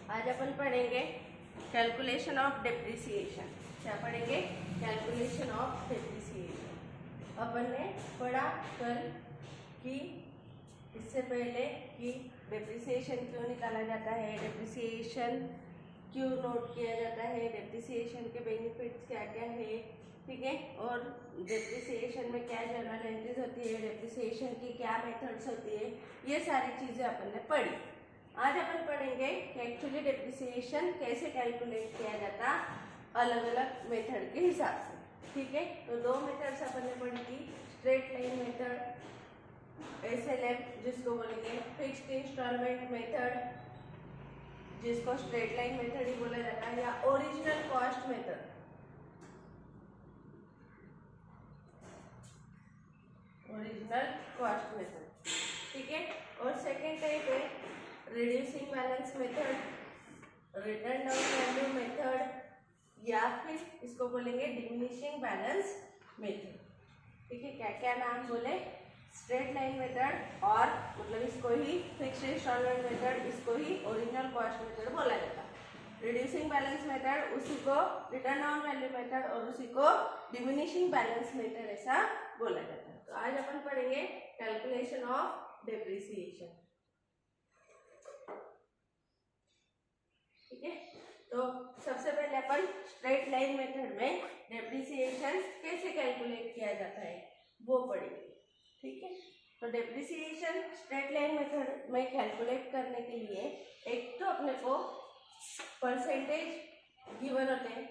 आज अपन पढ़ेंगे calculation of depreciation. क्या पढ़ेंगे? Calculation of depreciation. अपन ने पढ़ा कल कि इससे पहले कि डेप्रिसिएशन क्यों निकाला जाता है, डेप्रिसिएशन क्यों नोट किया जाता है, डेप्रिसिएशन के बेनिफिट्स क्या क्या है, ठीक है, और डेप्रिसिएशन में क्या जर्नल एंट्रीज होती है, डेप्रिसिएशन की क्या मेथड्स होती है, ये सारी चीज़ें अपन ने पढ़ी। आज अपन पढ़ेंगे कि एक्चुअली डेप्रिसिएशन कैसे कैलकुलेट किया जाता अलग अलग मेथड के हिसाब से, ठीक है। तो दो मेथड्स अपन ने पढ़ी थी, स्ट्रेट लाइन मेथड SLM जिसको बोलेंगे, फिक्स्ड इंस्टॉलमेंट मेथड जिसको स्ट्रेट लाइन मेथड ही बोला जाता है, या original cost method, original cost method, ठीक है। और सेकेंड टाइप है reducing balance method, return down value method, या फिर इसको बोलेंगे डिमिनिशिंग बैलेंस मेथड, ठीक है। क्या क्या नाम बोले? स्ट्रेट लाइन मेथड, और मतलब इसको ही फिक्स्ड इंस्टॉलमेंट मेथड, इसको ही ओरिजिनल कॉस्ट मेथड बोला जाता है। रिड्यूसिंग बैलेंस मेथड उसी को रिटर्न डाउन वैल्यू मेथड, और उसी को डिमिनिशिंग बैलेंस मेथड ऐसा बोला जाता है। तो आज अपन पढ़ेंगे कैलकुलेशन ऑफ डेप्रिसिएशन, ठीक है। तो सबसे पहले अपन स्ट्रेट लाइन मेथड में डेप्रिसिएशन कैसे कैलकुलेट किया जाता है वो पढ़ेंगे, ठीक है। तो डेप्रिसिएशन स्ट्रेट लाइन मेथड में कैलकुलेट करने के लिए एक तो अपने को परसेंटेज गिवन होते हैं,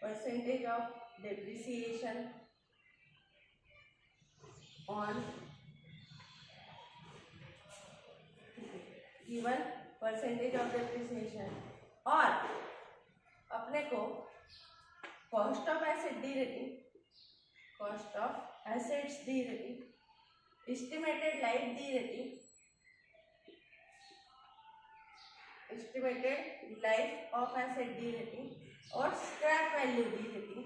percentage of depreciation on given percentage of depreciation, और अपने को कॉस्ट ऑफ एसेट दी रहती, कॉस्ट ऑफ एसेट्स दी रहती, एस्टिमेटेड लाइफ दी रहती, एस्टिमेटेड लाइफ ऑफ एसेट दी रहती, और स्क्रैप वैल्यू दी रहती,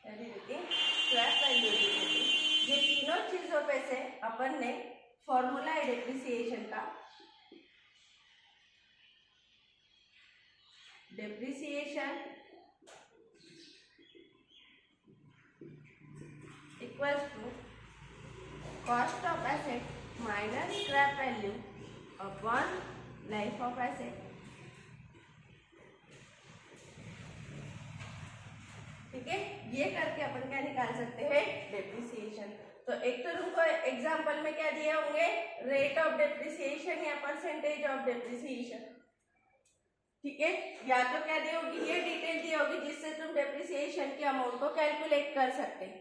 स्क्रैप वैल्यू दी रहती। ये तीनों चीजों पे से अपन ने फॉर्मूला है डेप्रिसिएशन का, depreciation equals to cost of asset minus scrap value upon life of asset, ठीक है। ये करके अपन क्या निकाल सकते हैं? डेप्रिसिएशन। तो एक तो तुमको एग्जाम्पल में क्या दिए होंगे? रेट ऑफ डेप्रिसिएशन या परसेंटेज ऑफ डेप्रिसिएशन, ठीक है। या तो क्या दी होगी? ये डिटेल दी होगी जिससे तुम डेप्रिसिएशन की अमाउंट को कैलकुलेट कर सकते हैं,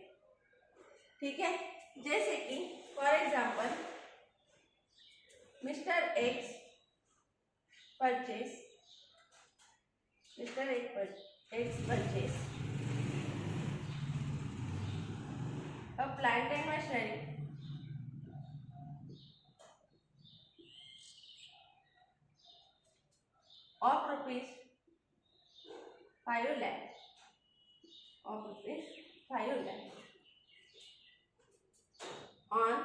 ठीक है। जैसे कि for example mister X purchase, mister X purchase a plant and machinery of rupees 5 lakh, of rupees 5 lakh on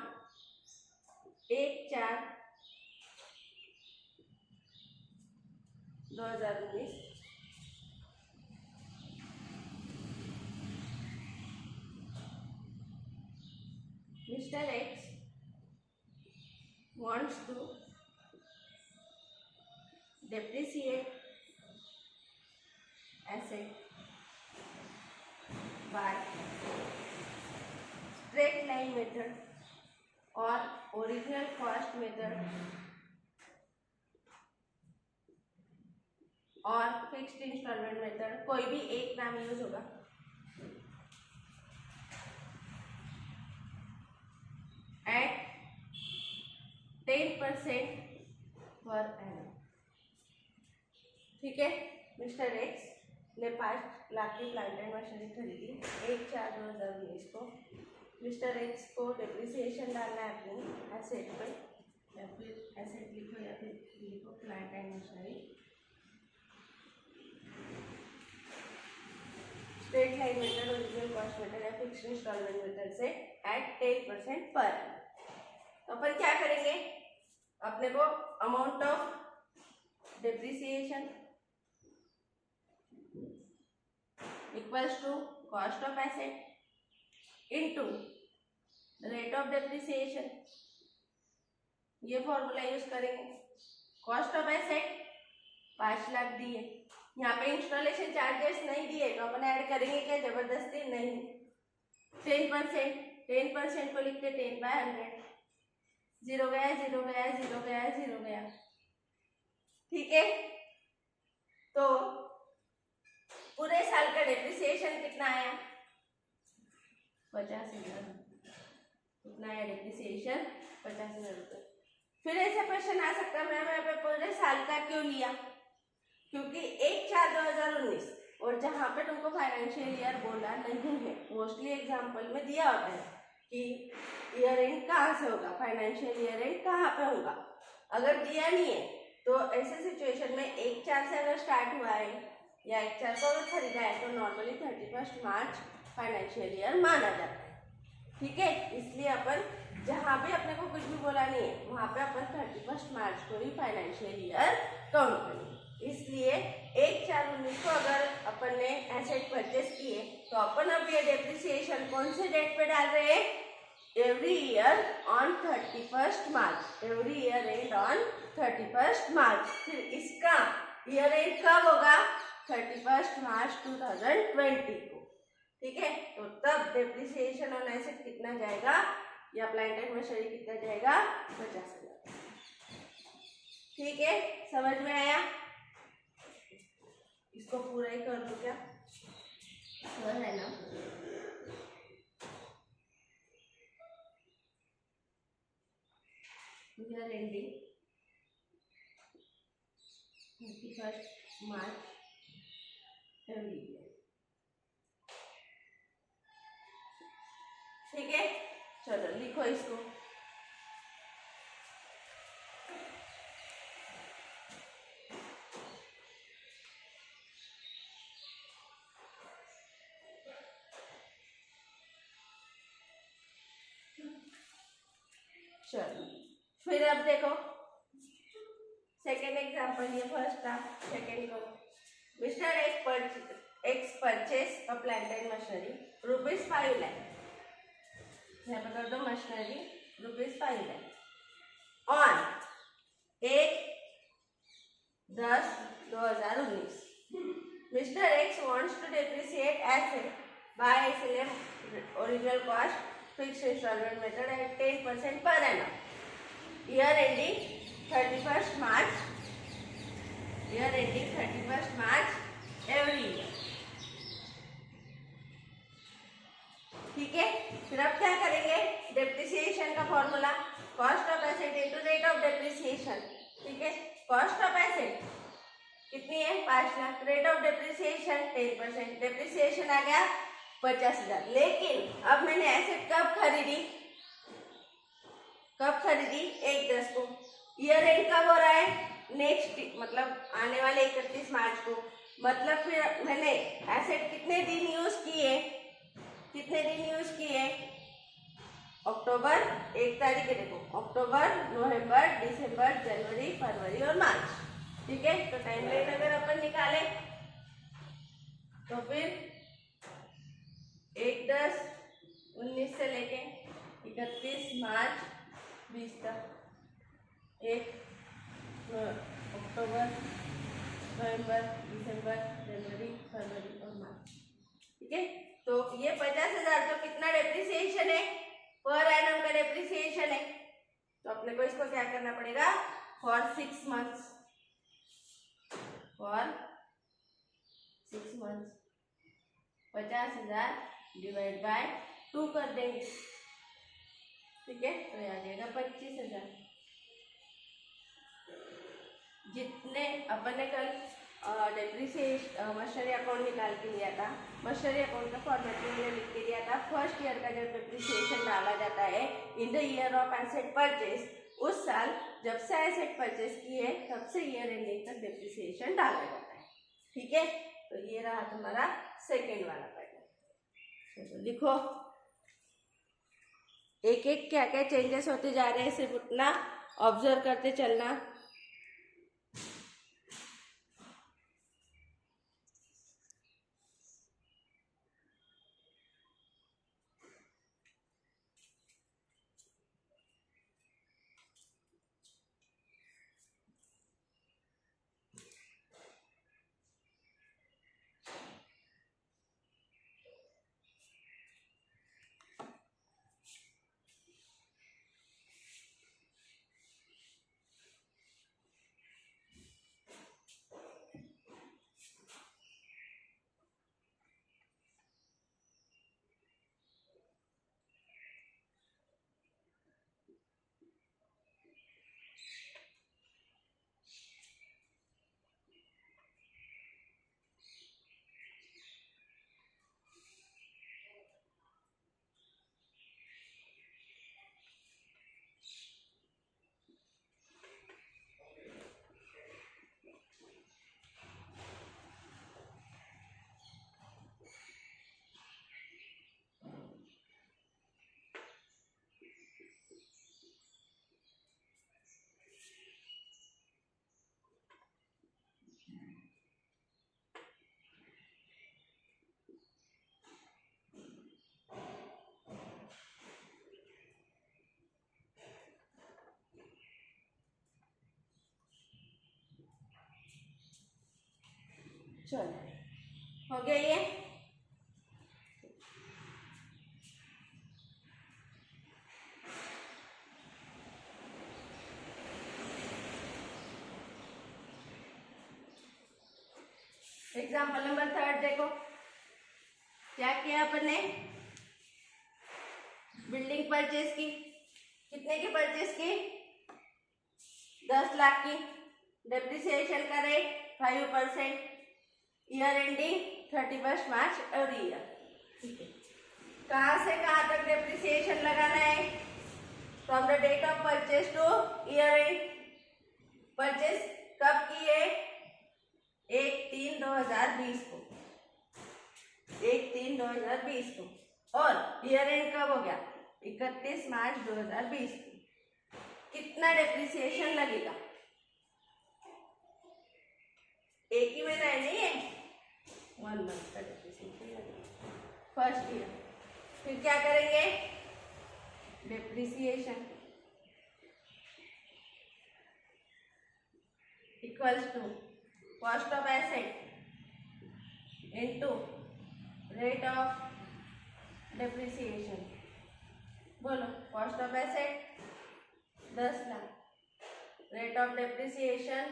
1/4/2019, Mr. X wants to depreciate asset by straight line method or original cost method और fixed instalment method, कोई भी एक नाम use होगा। Eight 10% पर annum, ठीक है। Mister x ने 5 लाख की प्लांट एंड मशीनरी खरीदी 1/4/2019 को। मिस्टर एक्स को डेप्रिसिएशन डालना है अपनी एसेट पे, या फिर एसेट लिखो या फिर लिखो plant and machinery. Straight line method, original cost method या फिक्स्ड इंस्टॉलमेंट मेथड से एट 10% पर। तो अपन क्या करेंगे? अपने को amount of depreciation equals to cost of asset into rate of depreciation, ये फॉर्मूला यूज करेंगे। कॉस्ट ऑफ एसेट 5 लाख दिए, यहाँ पे इंस्टॉलेशन चार्जेस नहीं दिए तो अपन ऐड करेंगे क्या जबरदस्ती? नहीं। 10% को लिखते 10/100, 0 गया 0 गया 0 गया 0 गया। ठीक है, तो पूरे साल का डेप्रिसिएशन कितना आया? 50,000। कितना आया डेप्रिसिएशन? 50,000 रुपये। फिर ऐसा क्वेश्चन आ सकता है मैम यहाँ पे पूरे साल का क्यों लिया? क्योंकि 1/4/2019 और जहाँ पे तुमको फाइनेंशियल ईयर बोला नहीं है, मोस्टली एग्जाम्पल में दिया होता है कि ईयर एंड कहाँ से होगा, फाइनेंशियल ईयर एंड कहाँ पे होगा। अगर दिया नहीं है तो ऐसे सिचुएशन में 1/4 से अगर स्टार्ट हुआ है या 1/4 को अगर खरीदा है तो नॉर्मली 31 मार्च फाइनेंशियल ईयर माना जाता है। ठीक है, इसलिए अपन जहाँ भी अपने को कुछ भी बोला नहीं है वहाँ पे अपन 31 मार्च को ही फाइनेंशियल ईयर काउंट करेंगे। इसलिए 1/4/19 को अगर अपन ने एसेट परचेस किए तो अपन अब ये डेप्रिसिएशन कौन से डेट पे डाल रहे हैं? Every year on 31 March, every year and on 31 मार्च। फिर इसका ईयर एंड कब होगा? 31 मार्च 2020 को। ठीक है, तो तब डेप्रिसिएशन ऑन एसेट कितना जाएगा या प्लांट एंड मशीनरी कितना जाएगा? 50,000। ठीक है, समझ में आया? इसको पूरा ही कर दो क्या? है ना? We are ending 31 March every year. ठीक है, चलो लिखो इसको। चलो फिर अब देखो सेकेंड एग्जाम्पल, ये फर्स्ट था, सेकेंड को Mister X purchase a plant and machinery ₹5 lakh. यहाँ पे कर दो machinery ₹5 lakh on 1/10/2019। Mister X wants to depreciate asset by SLM original cost fixed instalment method at 10% पर annum. Year ending 31 March, year ending 31 March every year. ठीक है, फिर अब क्या करेंगे? डेप्रिसिएशन का formula cost of asset into rate of depreciation. ठीक है, कॉस्ट ऑफ एसेट कितनी है? 5 lakh. Rate of depreciation 10%, depreciation आ गया 50,000। लेकिन अब मैंने एसेट कब खरीदी? 1/10 को। ईयर एंड कब हो रहा है? नेक्स्ट, मतलब आने वाले 31 मार्च को। मतलब फिर मैंने एसेट कितने दिन यूज किए? अक्टूबर 1 तारीख है, देखो अक्टूबर, नवंबर, दिसंबर, जनवरी, फरवरी और मार्च। ठीक है, तो टाइम लाइन अगर अपन निकाले तो फिर 1/10/19 से लेके 31 मार्च 20 तक, 1 अक्टूबर, नवंबर, दिसंबर, जनवरी, फरवरी और मार्च। ठीक है, तो ये 50,000 तो कितना डेप्रिसिएशन है? पर एनम का डेप्रिसिएशन है। तो अपने को इसको क्या करना पड़ेगा? For 6 months, for 6 months 50,000 divide by 2 कर देंगे। ठीक है, तो आ जाएगा 25,000। जितने अपन ने कल डेप्रिसिएशन मशीनरी अकाउंट निकाल के लिया था, मशीनरी अकाउंट का फॉर्मेट में मैंने लिख के दिया था फर्स्ट ईयर का जब डेप्रिसिएशन डाला जाता है in the year of asset purchase, उस साल जब से एसेट परचेस किए तब से ईयर एंडिंग तक डेप्रिसिएशन डाला जाता है। ठीक है, तो ये रहा तुम्हारा सेकेंड वाला पैटर्न। तो लिखो एक एक क्या क्या चेंजेस होते जा रहे हैं, सिर्फ उतना ऑब्जर्व करते चलना। चलो हो गया ये। एग्जाम्पल नंबर 3 देखो क्या किया अपन ने। बिल्डिंग परचेज की, कितने की परचेज की? 10 लाख की। डेप्रिसिएशन का rate 5%। Year ending 31 March every year. ठीक है, कहाँ से कहाँ तक डेप्रिसिएशन लगाना है? From the date of purchase to year end. Purchase कब की है? 1/3/2020 को, 1/3/2020 को। और ईयर एंड कब हो गया? 31 मार्च 2020 को। कितना डेप्रिसिएशन लगेगा? एक ही महीना है, नहीं है, 1 मंथ का डेप्रिसिएशन लगेगा फर्स्ट ईयर। फिर क्या करेंगे? Depreciation equals to cost of asset into rate of depreciation. बोलो, cost of asset 10 lakh, rate of depreciation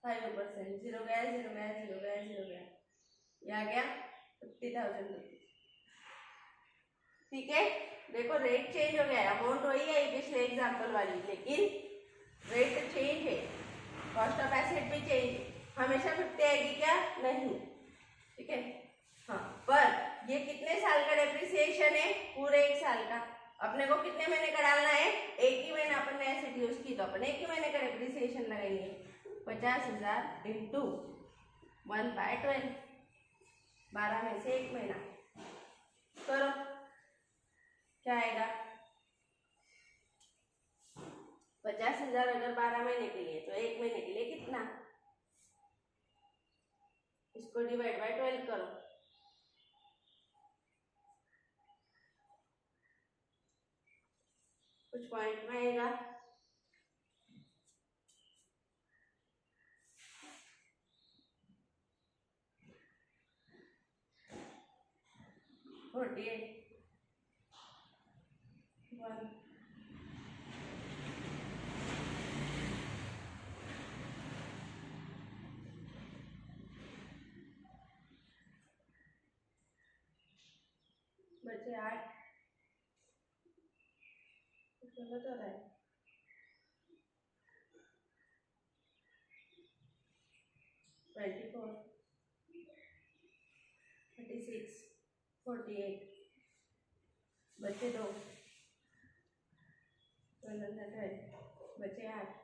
5%। 0 गया, 0 गया, 0 गया, 0 गया, ये आ गया 50,000 रुपीज। ठीक है, देखो रेट चेंज हो गया, अमाउंट वही है पिछले एग्जाम्पल वाली, लेकिन रेट चेंज है, कॉस्ट ऑफ एसेट भी चेंज है। हमेशा 50 आएगी क्या? नहीं। ठीक है, हाँ, पर ये कितने साल का डेप्रिसिएशन है? पूरे 1 साल का। अपने को कितने महीने का डालना है? एक ही महीना अपन ने एसेट यूज की तो अपन एक ही महीने का डेप्रिसिएशन लगाएंगे। 50,000 इंटू 1/12, 12 में से 1 महीना करो, क्या आएगा? 50,000 अगर 12 महीने के लिए, तो 1 महीने के लिए कितना? इसको डिवाइड बाय 12 करो, कुछ पॉइंट में आएगा। बचे 8, गलत हो रहा है। 24, 36, 48, बचे 2, 12, बचे 8।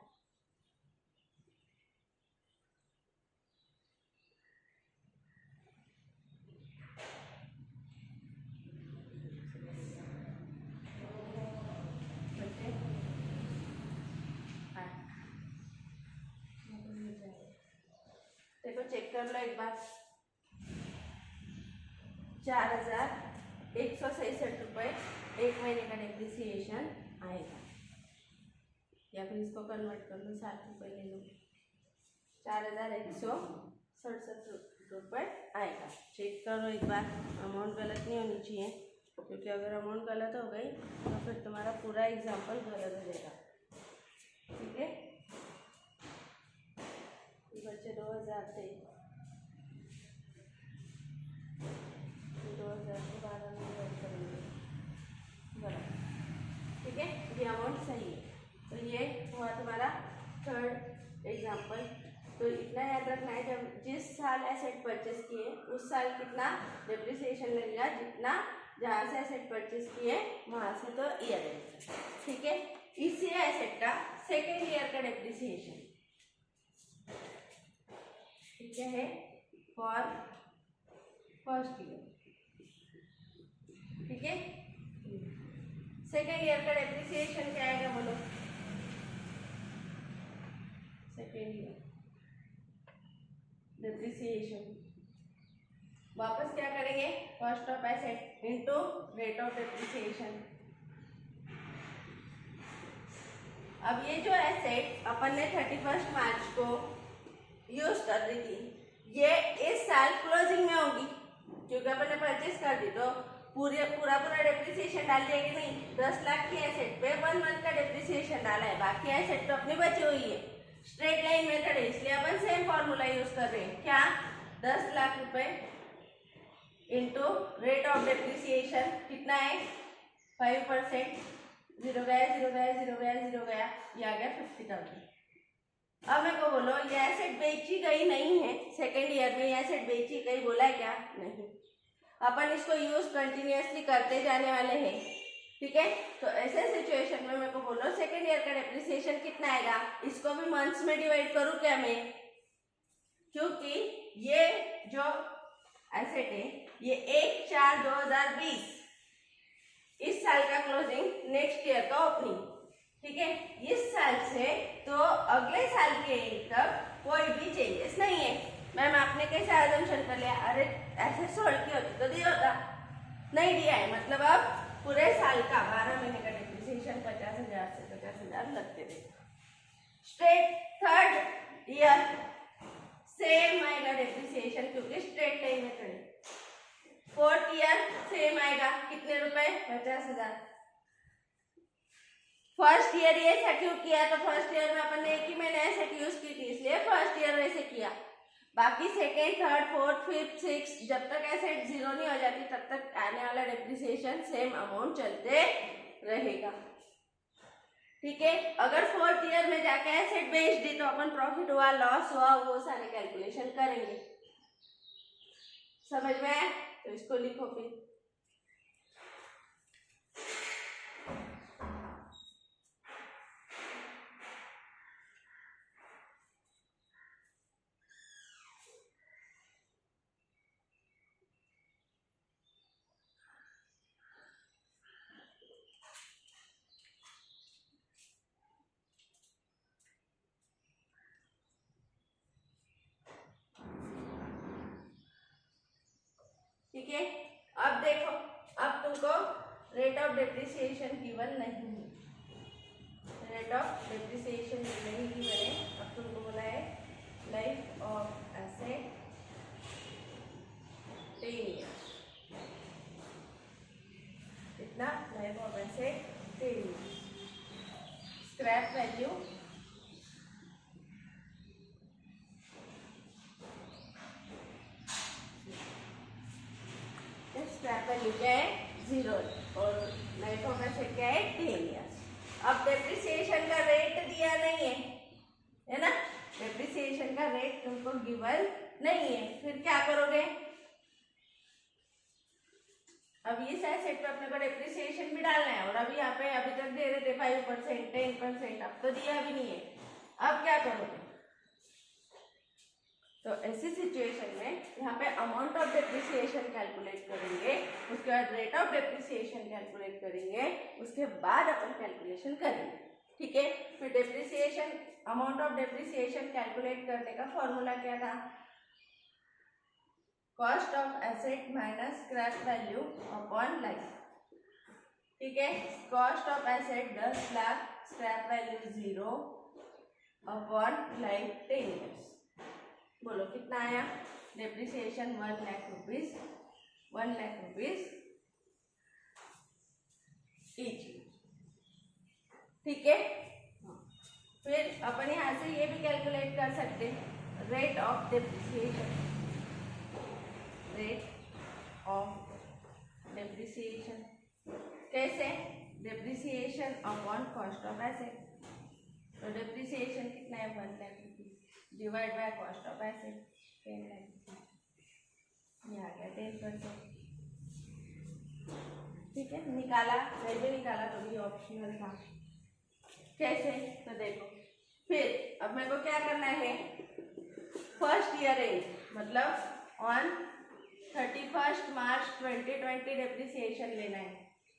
एक बार, 4166 रुपये एक महीने का डिप्रिसिएशन आएगा। या फिर इसको कन्वर्ट कर लो, 7 रुपये ले लो, 4167 रुपये आएगा। चेक करो एक बार, अमाउंट गलत नहीं होनी चाहिए, क्योंकि अगर अमाउंट गलत हो गई तो फिर तुम्हारा पूरा एग्जाम्पल गलत हो जाएगा। ठीक है, बच्चे 2000 थे, 2000 को 12 में डिवाइड करेंगे, बराबर। ठीक है, ये अमाउंट सही है। तो ये हुआ तुम्हारा थर्ड एग्जाम्पल। तो इतना याद रखना है, जब जिस साल एसेट परचेस किए उस साल कितना डिप्रिसिएशन लगेगा, जितना जहाँ से एसेट परचेस किए वहाँ से तो ईयर लगेगा। ठीक है, इसी एसेट का सेकेंड ईयर का डिप्रिसिएशन क्या है, फॉर फर्स्ट ईयर। ठीक है, सेकेंड ईयर का डिप्रिसिएशन क्या आएगा बोलो, सेकेंड ईयर डिप्रिसिएशन वापस क्या करेंगे, cost of asset into rate of depreciation. अब ये जो एसेट अपन ने 31 मार्च को यूज कर रही थी, ये इस साल क्लोजिंग में होगी, क्योंकि अपन ने परचेस कर दी तो पूरा डिप्रिसिएशन डाल दिया कि नहीं। 10 लाख की एसेट पे 1 मंथ का डिप्रिसिएशन डाला है, बाकी एसेट तो अपनी बची हुई है। स्ट्रेट लाइन मेथड है, इसलिए अपन सेम फॉर्मूला यूज कर रहे हैं। क्या, 10 लाख रुपए इंटू रेट ऑफ डिप्रिसिएशन कितना है, 5%, 0 गया 0 गया 0 गया 0 गया, ये आ गया 50,000। अब मेरे को बोलो, ये एसेट बेची गई नहीं है, सेकेंड ईयर में ये एसेट बेची गई बोला है क्या, नहीं। अपन इसको यूज कंटिन्यूअसली करते जाने वाले हैं। ठीक है, तो ऐसे सिचुएशन में मेरे को बोलो सेकेंड ईयर का डिप्रिसिएशन कितना आएगा, इसको भी मंथ्स में डिवाइड करूं क्या मैं, क्योंकि ये जो एसेट है ये 1/4/2020 इस साल का क्लोजिंग, नेक्स्ट ईयर का ओपनिंग। ठीक है, इस साल से तो अगले साल के एंड तक कोई भी चेंजेस नहीं है। मैम आपने कैसे अजम्पशन कर लिया, अरे ऐसे सोल्ड की होती तो दिया होता, नहीं दिया है, मतलब अब पूरे साल का 12 महीने का डिप्रिसिएशन 50,000 से 50,000 लगते थे। स्ट्रेट थर्ड ईयर सेम आएगा डिप्रिसिएशन, क्योंकि स्ट्रेट लाइन में खड़े। फोर्थ ईयर सेम आएगा, कितने रुपए, 50,000। फर्स्ट ईयर ये ऐसा क्यों किया, तो फर्स्ट ईयर में अपन ने एक ही महीने एसेट यूज की थी, इसलिए फर्स्ट ईयर वैसे किया। बाकी second, third, fourth, fifth, six, जब तक एसेट 0 नहीं हो जाती तब तक आने वाला डिप्रिसिएशन सेम अमाउंट चलते रहेगा। ठीक है, अगर फोर्थ ईयर में जाके एसेट बेच दी तो अपन प्रॉफिट हुआ, लॉस हुआ, वो सारे कैलकुलेशन करेंगे। समझ में आया, तो इसको लिखो फिर। ठीक है, अब देखो, अब तुमको रेट ऑफ डिप्रिसिएशन गिवन नहीं है, रेट ऑफ डिप्रिसिएशन नहीं गिवन है। अब तुमको बोला है लाइफ ऑफ एसेट 10 ईयर्स, कितना, life of asset 10 years. Scrap value scrap value क्या है, 0, और लाइफ ऑफ एसेट क्या है, 10 ईयर्स। अब डिप्रिसिएशन का रेट दिया नहीं है ना, डिप्रिसिएशन का रेट तुमको गिवन नहीं है, फिर क्या करोगे। अब इस एसेट पे अपने को डिप्रिसिएशन भी डालना है, और अभी यहाँ पे अभी तक दे रहे थे 5%, 10%, अब तो दिया भी नहीं है, अब क्या करोगे। तो ऐसी सिचुएशन में यहाँ पे अमाउंट ऑफ डिप्रिसिएशन कैलकुलेट करेंगे, उसके बाद रेट ऑफ डिप्रिसिएशन कैलकुलेट करेंगे, उसके बाद अपन कैलकुलेशन करेंगे। ठीक है, फिर depreciation, amount of depreciation calculate करने का फॉर्मूला क्या था, cost of asset minus scrap value upon life. ठीक है, cost of asset 10 lakh, scrap value 0 upon life 10 years. बोलो कितना आया? Depreciation 1 lakh rupees, 1 lakh rupees each. ठीक है, फिर अपन यहाँ से ये भी कैलकुलेट कर सकते हैं rate of depreciation, rate of depreciation कैसे? Depreciation upon cost of asset. तो डेप्रिसिएशन कितना है? 1 lakh rupees divide by cost of asset 10 lakh rupees, ये आ गया 10%। ठीक है, निकाला, नहीं भी निकाला तो भी ऑप्शनल था। कैसे? तो देखो, फिर अब मेरे को क्या करना है? फर्स्ट ईयर एंड मतलब ऑन 31 मार्च 2020 डेप्रिसिएशन लेना है।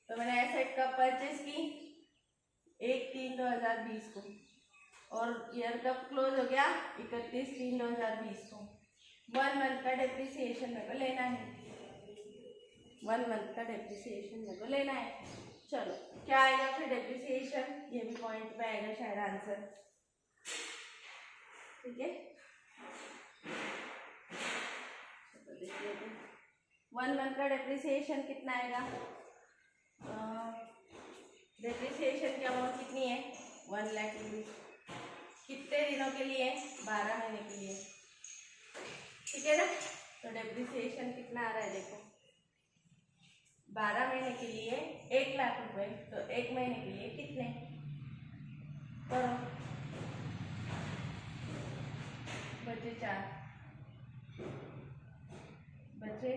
तो मैंने एसेट कब परचेज की? 1/3/2020 को, और ईयर कब क्लोज हो गया? 31/3/2020 को। 1 मंथ का डेप्रिसिएशन मेरे को लेना है, 1 मंथ का डेप्रिसिएशन मेरे को लेना है। चलो क्या आएगा फिर डेप्रिसिएशन? ये भी पॉइंट पे आएगा शायद आंसर। ठीक है, तो देख लेते हैं 1 मंथ का डेप्रिसिएशन कितना आएगा? डेप्रिसिएशन की अमाउंट कितनी है? 1 लाख रुपीज। कितने दिनों के लिए? 12 महीने के लिए। ठीक है ना, तो डेप्रिसिएशन कितना आ रहा है? देखो 12 महीने के लिए 1 लाख रुपए, तो 1 महीने के लिए कितने? करो, बचे 4, बचे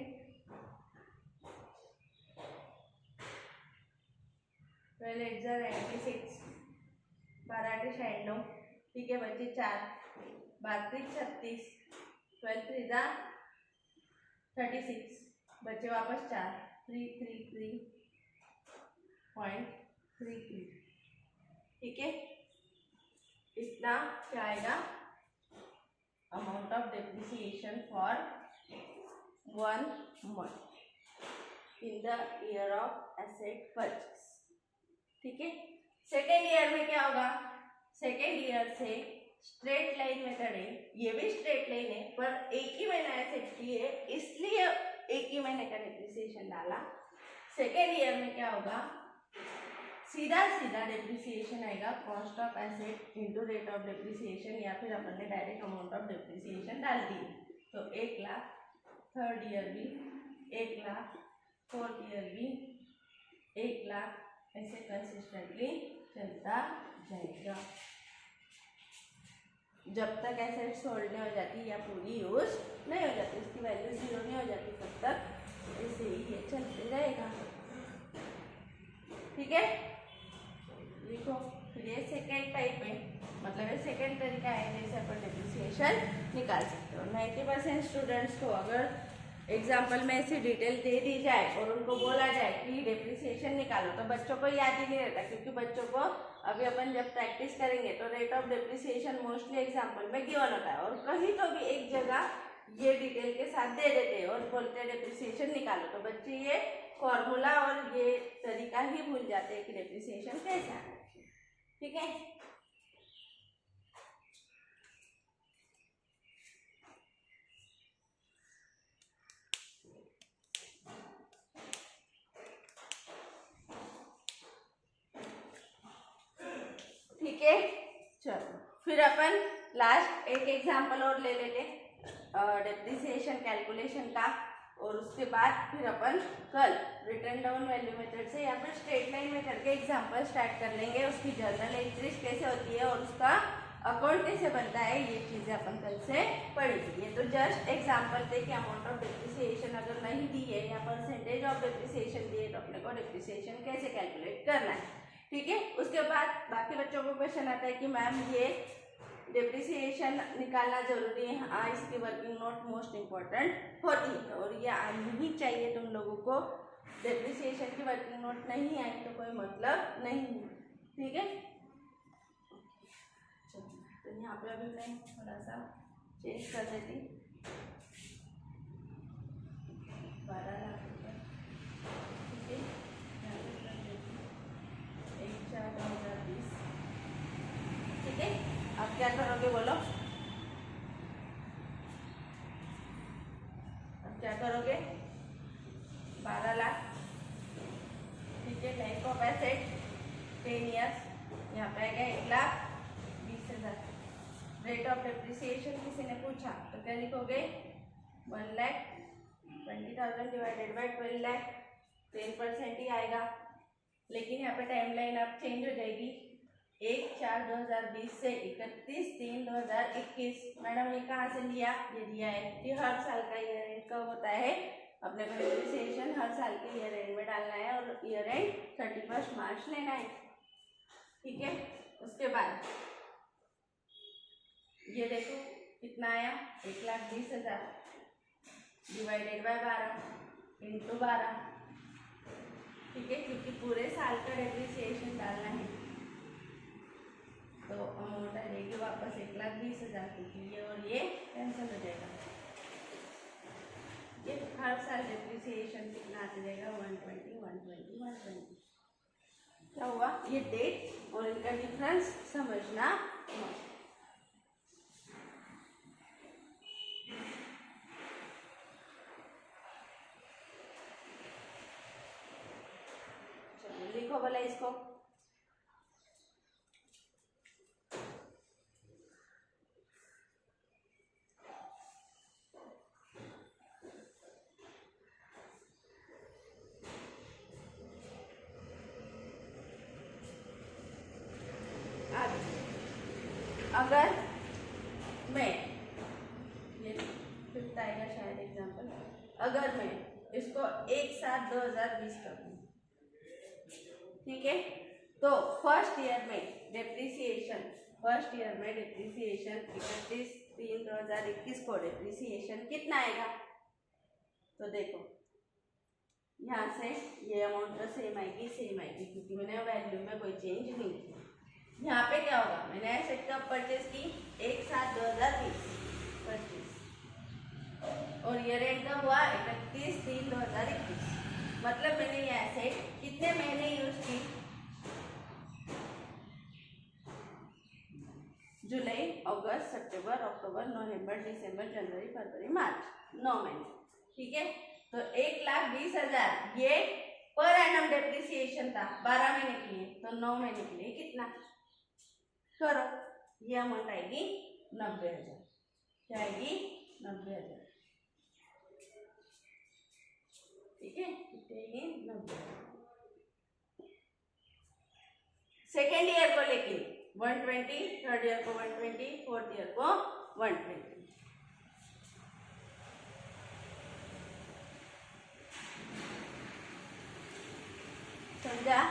96, 12 ठीक है, बचे 4, 32 36, 12 36, बचे वापस 4, 333.33। ठीक है, इतना क्या आएगा? Amount of depreciation for 1 month in the year of asset purchase. ठीक है, सेकेंड ईयर में क्या होगा? सेकेंड ईयर से स्ट्रेट लाइन मेथड है, ये भी स्ट्रेट लाइन है पर एक ही महीना एसेट की है इसलिए एक ही महीने का डेप्रिसिएशन डाला। सेकेंड ईयर में क्या होगा? सीधा सीधा डेप्रिसिएशन आएगा, cost of asset into rate of depreciation, या फिर अपन ने डायरेक्ट अमाउंट ऑफ डेप्रिसिएशन डाल दी। तो 1 लाख, थर्ड ईयर भी 1 लाख, फोर्थ ईयर भी 1 लाख, ऐसे कंसिस्टेंटली चलता जाएगा जब तक एसेट सोल्ड नहीं हो जाती या पूरी यूज नहीं हो जाती, उसकी वैल्यू 0 नहीं हो जाती, तब तक ऐसे ही ये चलते रहेगा। ठीक है, देखो फिर ये सेकेंड टाइप है, मतलब ये सेकेंड तरीका है जैसे अपन डेप्रिसिएशन निकाल सकते हो। 90% स्टूडेंट्स को अगर एग्जाम्पल में ऐसी डिटेल दे दी जाए और उनको बोला जाए कि डेप्रिसिएशन निकालो तो बच्चों को याद ही नहीं रहता, क्योंकि बच्चों को अभी अपन जब प्रैक्टिस करेंगे तो rate of depreciation mostly example में गिवन होता है और कहीं तो भी एक जगह ये डिटेल के साथ दे देते हैं और बोलते हैं डेप्रिसिएशन निकालो, तो बच्चे ये फॉर्मूला और ये तरीका ही भूल जाते हैं कि डेप्रिसिएशन कैसे आना है। ठीक है, ठीक है, चलो फिर अपन लास्ट एक एग्जाम्पल और ले लेते डेप्रिसिएशन कैलकुलेशन का, और उसके बाद फिर अपन कल रिटर्न डाउन वैल्यू मेथड से या फिर स्ट्रेट लाइन मेथड के एग्जाम्पल स्टार्ट कर लेंगे। उसकी जर्नल एंट्रीज कैसे होती है और उसका अकाउंट कैसे बनता है, ये चीज़ें अपन कल से पढ़ेंगे। ये तो जस्ट एग्जाम्पल थे कि अमाउंट ऑफ डेप्रिसिएशन अगर नहीं दी है या परसेंटेज ऑफ डेप्रिसिएशन दी है तो अपने को डेप्रिसिएशन कैसे कैलकुलेट करना है। ठीक है, उसके बाद बाकी बच्चों को क्वेश्चन आता है कि मैम ये डेप्रिसिएशन निकालना जरूरी है, हाँ इसकी वर्किंग नोट मोस्ट इम्पोर्टेंट होती है और ये आनी ही चाहिए तुम लोगों को। डेप्रिसिएशन की वर्किंग नोट नहीं आई तो कोई मतलब नहीं है। ठीक है, तो यहाँ पे अभी मैं थोड़ा सा चेंज कर देती। 12 लाख रुपये, ठीक है। 1/4/2020, ठीक है। अब क्या करोगे बोलो, अब क्या करोगे, 12 लाख, ठीक है। लाइफ ऑफ एसेट 10 ईयर्स, यहाँ पे आएगा 1,20,000। रेट ऑफ डेप्रिसिएशन किसी ने पूछा तो क्या लिखोगे, 1,20,000 डिवाइडेड बाई 12 लाख, 10% ही आएगा। लेकिन यहाँ पे टाइम लाइन अब चेंज हो जाएगी, 1/4/2020 से 31/3/2021। मैडम ये कहाँ से लिया, ये दिया है कि हर साल का ईयर एंड कब होता है, अपने को डेप्रिसिएशन हर साल के ईयर एंड में डालना है और ईयर एंड 31 मार्च लेना है, ठीक है। उसके बाद ये देखो कितना आया, 1,20,000 डिवाइडेड बाय 12 इंटू 12, ठीक है, क्योंकि पूरे साल का डेप्रिसिएशन डालना है। तो अमाउंट आ जाएगी वापस 1,20,000, क्योंकि ये और ये कैंसिल हो जाएगा। ये हर साल डेप्रिसिएशन कितना आता जाएगा, 120, 120, 120। क्या हुआ, ये डेट और इनका डिफरेंस समझना। चलो लिखो बोला इसको, अगर मैं, ये फिफ्थ आएगा शायद एग्जाम्पल, अगर मैं इसको 1/7/2020 कर दूँ, ठीक है, तो फर्स्ट ईयर में डेप्रिसिएशन 31/3/2021 को डेप्रिसिएशन कितना आएगा। तो देखो यहाँ से ये अमाउंट तो सेम आएगी, क्योंकि मैंने वैल्यू में कोई चेंज नहीं किया। यहाँ पे क्या होगा, मैंने एसेट कब परचेज की, 1/7/2020 परचेज, और ईयर एंड कब हुआ, 31/3/2021। मतलब मैंने ये एसेट कितने महीने यूज की, जुलाई, अगस्त, सितंबर, अक्टूबर, नवंबर, दिसंबर, जनवरी, फरवरी, मार्च, 9 महीने, ठीक है। तो 1,20,000 ये पर एनम डेप्रिसिएशन था 12 महीने के लिए, तो 9 महीने के लिए कितना करो, ये अमाउंट आएगी 90,000। क्या आएगी, 90,000, ठीक है, कितने 90,000। सेकेंड ईयर को लेकिन 120, थर्ड ईयर को 120, फोर्थ ईयर को 120। समझा।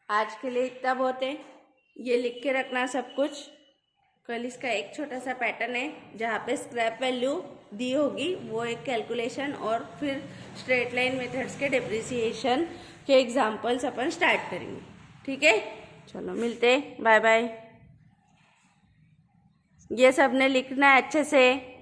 आज के लिए इतना बहुत है, ये लिख के रखना सब कुछ। कल इसका एक छोटा सा पैटर्न है जहाँ पे स्क्रैप वैल्यू दी होगी, वो एक कैलकुलेशन, और फिर स्ट्रेट लाइन मेथड्स के डेप्रिसिएशन के एग्जांपल्स अपन स्टार्ट करेंगे, ठीक है। चलो मिलते, बाय बाय। ये सब ने लिखना है अच्छे से।